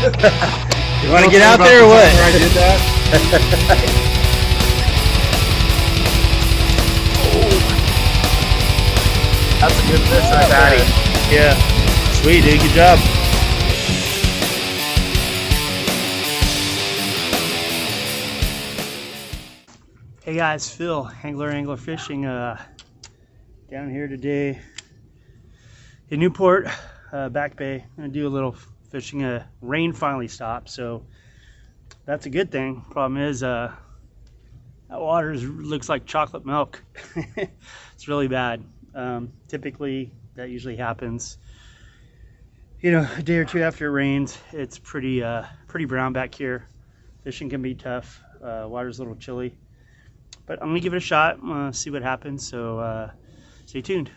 You want to get out there or what? I did that. That's a good fish right there. Yeah. Sweet, dude. Good job. Hey guys, Phil, Angler Fishing, down here today in Newport, Back Bay. I'm gonna do a little fishing. Rain finally stopped, so that's a good thing. Problem is, that water looks like chocolate milk. It's really bad. Typically, that usually happens, you know, a day or two after it rains. It's pretty brown back here. Fishing can be tough. Water's a little chilly. But I'm gonna give it a shot, see what happens, so stay tuned.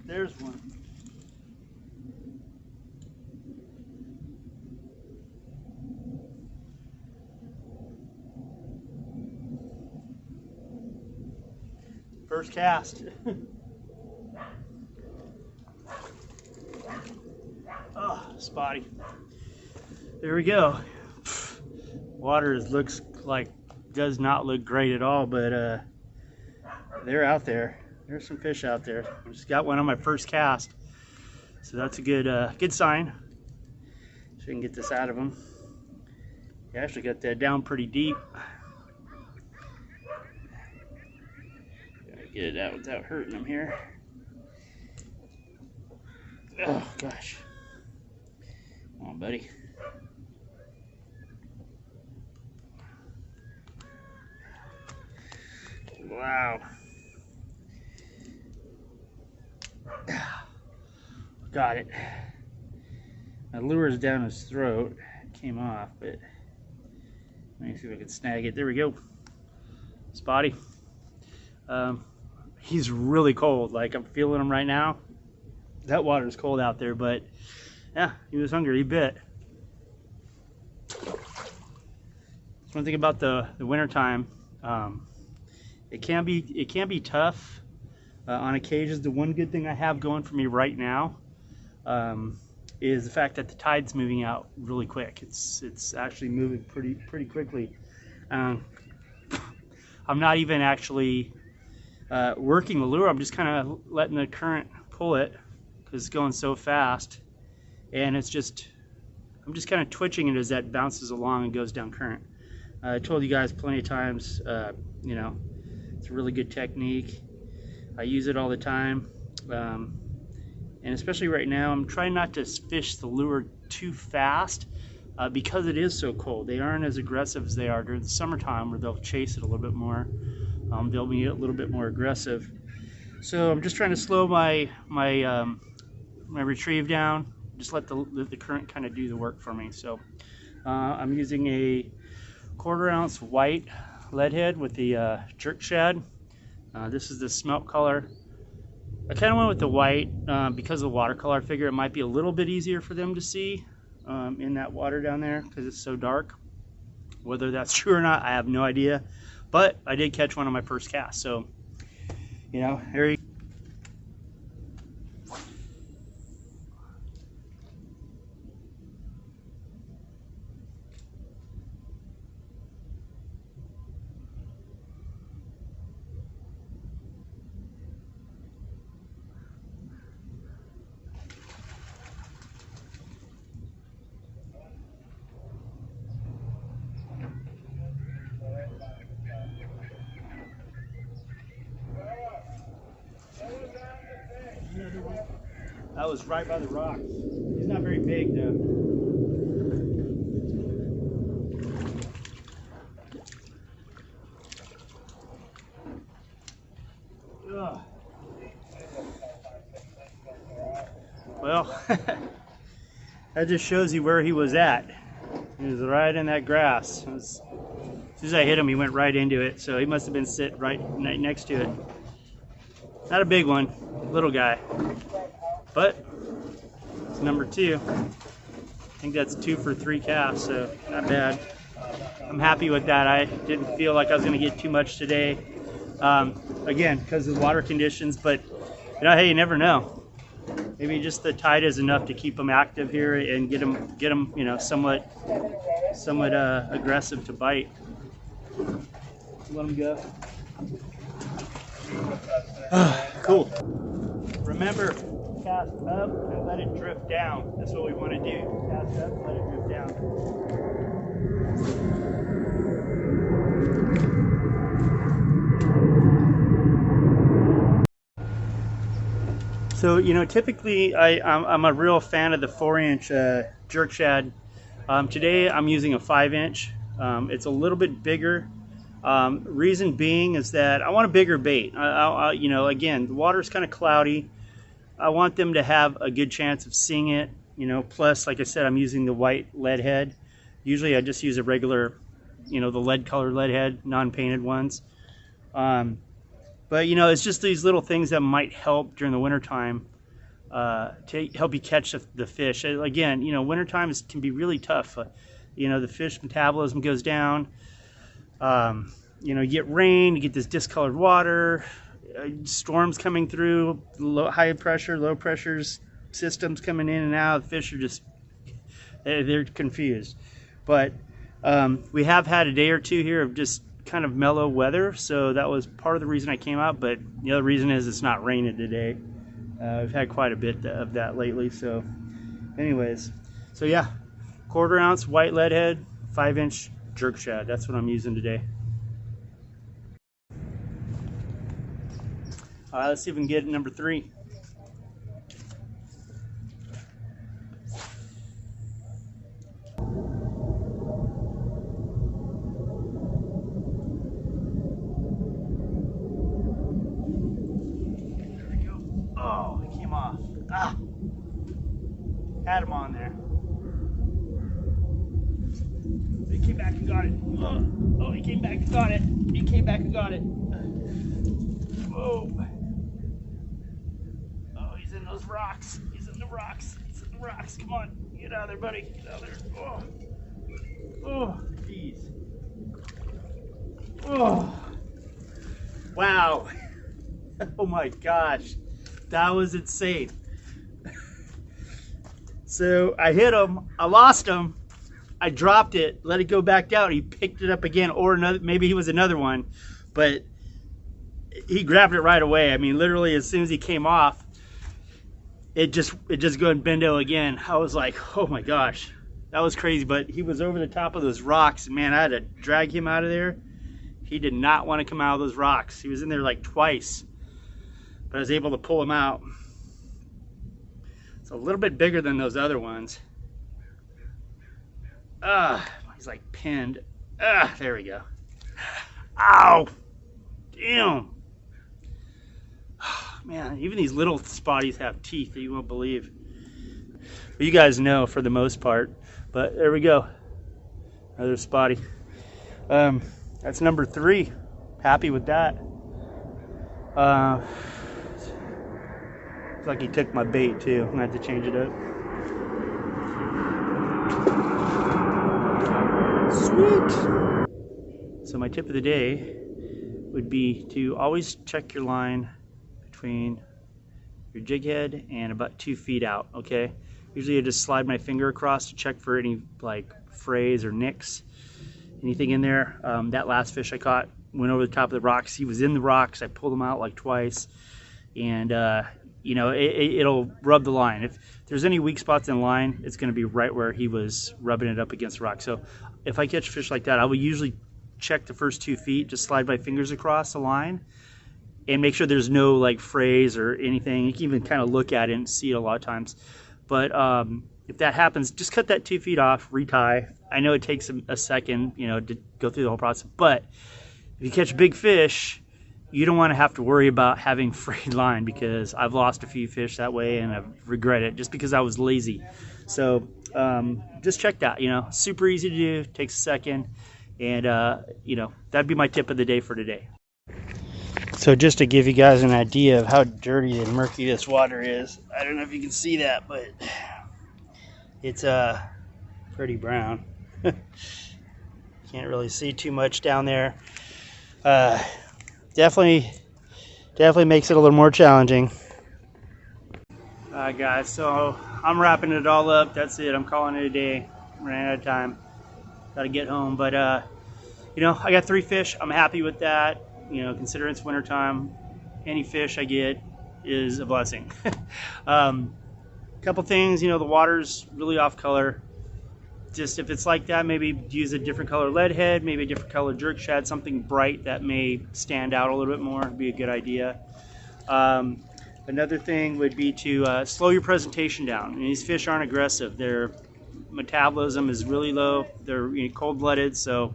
There's one. First cast. Oh, spotty. There we go. Water looks like does not look great at all, but they're out there. There's some fish out there. I just got one on my first cast, so that's a good sign. So I can get this out of them. I actually got that down pretty deep. Gotta get it out without hurting them here. Oh gosh. Come on, buddy. Wow. Got it. My lure's down his throat. It came off, but let me see if I can snag it. There we go. Spotty. He's really cold. Like, I'm feeling him right now. That water's cold out there, but yeah, he was hungry. He bit. That's one thing about the winter time. It can be tough on occasions. The one good thing I have going for me right now is the fact that the tide's moving out really quick. It's actually moving pretty quickly. I'm not even actually working the lure. I'm just kind of letting the current pull it because it's going so fast, and I'm just kind of twitching it as that bounces along and goes down current. I told you guys plenty of times, you know, it's a really good technique. I use it all the time, and especially right now, I'm trying not to fish the lure too fast because it is so cold. They aren't as aggressive as they are during the summertime, where they'll chase it a little bit more. They'll be a little bit more aggressive. So I'm just trying to slow my retrieve down. Just let the current kind of do the work for me. So I'm using a 1/4 ounce white lead head with the jerk shad. This is the smelt color. I kind of went with the white because of the watercolor. I figure it might be a little bit easier for them to see in that water down there because it's so dark. Whether that's true or not, I have no idea. But I did catch one on my first cast. So You know, there he. That was right by the rocks. He's not very big though. Ugh. Well, that just shows you where he was at. He was right in that grass. As soon as I hit him, he went right into it. So he must have been sitting right next to it. Not a big one, little guy. But it's number 2. I think that's 2 for 3 casts, so not bad. I'm happy with that. I didn't feel like I was going to get too much today. Again, because of the water conditions, but you know, hey, you never know. Maybe just the tide is enough to keep them active here and get them, you know, somewhat aggressive to bite. Let them go. Cool. Remember, cast up and let it drift down. That's what we want to do. Cast up, let it drift down. So, you know, typically I'm a real fan of the 4-inch jerk shad. Today I'm using a 5-inch. It's a little bit bigger. Reason being is that I want a bigger bait. You know, again, the water's kind of cloudy. I want them to have a good chance of seeing it. You know, plus, like I said, I'm using the white lead head. Usually I just use a regular, you know, the lead colored lead head, non-painted ones. But, you know, it's just these little things that might help during the wintertime to help you catch the fish. Again, you know, wintertime can be really tough. You know, the fish metabolism goes down. You know, you get rain, you get this discolored water, storms coming through, high pressure, low pressures, systems coming in and out. The fish are just, they're confused. But we have had a day or two here of just kind of mellow weather, so that was part of the reason I came out, but the other reason is it's not raining today. We've had quite a bit of that lately, so anyways. So yeah, 1/4 ounce white lead head, 5-inch jerk shad. That's what I'm using today. All right, let's see if we can get number 3. There we go. Oh, it came off. Ah, had him on there. He came back and got it. Oh, he came back and got it. He came back and got it. Whoa. Oh, he's in those rocks. He's in the rocks. He's in the rocks. Come on. Get out of there, buddy. Get out of there. Oh. Oh, jeez. Oh. Wow. Oh my gosh. That was insane. So I hit him. I lost him. I dropped it, let it go back down. He picked it up again, or another, maybe he was another one, but he grabbed it right away. I mean, literally as soon as he came off, it just go and bendo again. I was like, oh my gosh, that was crazy. But he was over the top of those rocks. Man, I had to drag him out of there. He did not want to come out of those rocks. He was in there like twice, but I was able to pull him out. It's a little bit bigger than those other ones. He's like pinned. There we go. Ow! Damn! Man, even these little spotties have teeth that you won't believe. But you guys know for the most part. But there we go. Another spotty. That's number 3. Happy with that. Looks like he took my bait too. I'm gonna have to change it up. Sweet. So my tip of the day would be to always check your line between your jig head and about 2 feet out, okay? Usually I just slide my finger across to check for any like frays or nicks, anything in there. That last fish I caught went over the top of the rocks. He was in the rocks. I pulled him out like twice, and you know, it'll rub the line. If there's any weak spots in the line, it's going to be right where he was rubbing it up against the rock. So if I catch fish like that, I will usually check the first 2 feet, just slide my fingers across the line and make sure there's no like frays or anything. You can even kind of look at it and see it a lot of times. But if that happens, just cut that 2 feet off, retie. I know it takes a second, you know, to go through the whole process, but if you catch big fish, you don't want to have to worry about having frayed line, because I've lost a few fish that way and I've regretted it just because I was lazy. So just check that, you know, super easy to do, takes a second, and you know, that'd be my tip of the day for today. So just to give you guys an idea of how dirty and murky this water is, I don't know if you can see that, but it's pretty brown. Can't really see too much down there. Definitely makes it a little more challenging. Alright guys, so I'm wrapping it all up. That's it. I'm calling it a day. Ran out of time. Gotta get home. But you know, I got 3 fish. I'm happy with that. You know, considering it's winter time, any fish I get is a blessing. Couple things, you know, the water's really off color. Just if it's like that, maybe use a different color lead head, maybe a different color jerk shad, something bright that may stand out a little bit more, would be a good idea. Another thing would be to slow your presentation down. And these fish aren't aggressive. Their metabolism is really low. They're, you know, cold-blooded, so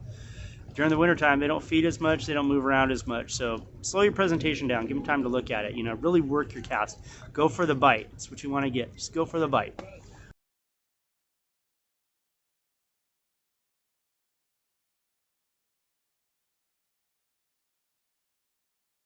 during the wintertime, they don't feed as much, they don't move around as much. So slow your presentation down, give them time to look at it. You know, really work your cast. Go for the bite. That's what you want to get. Just go for the bite.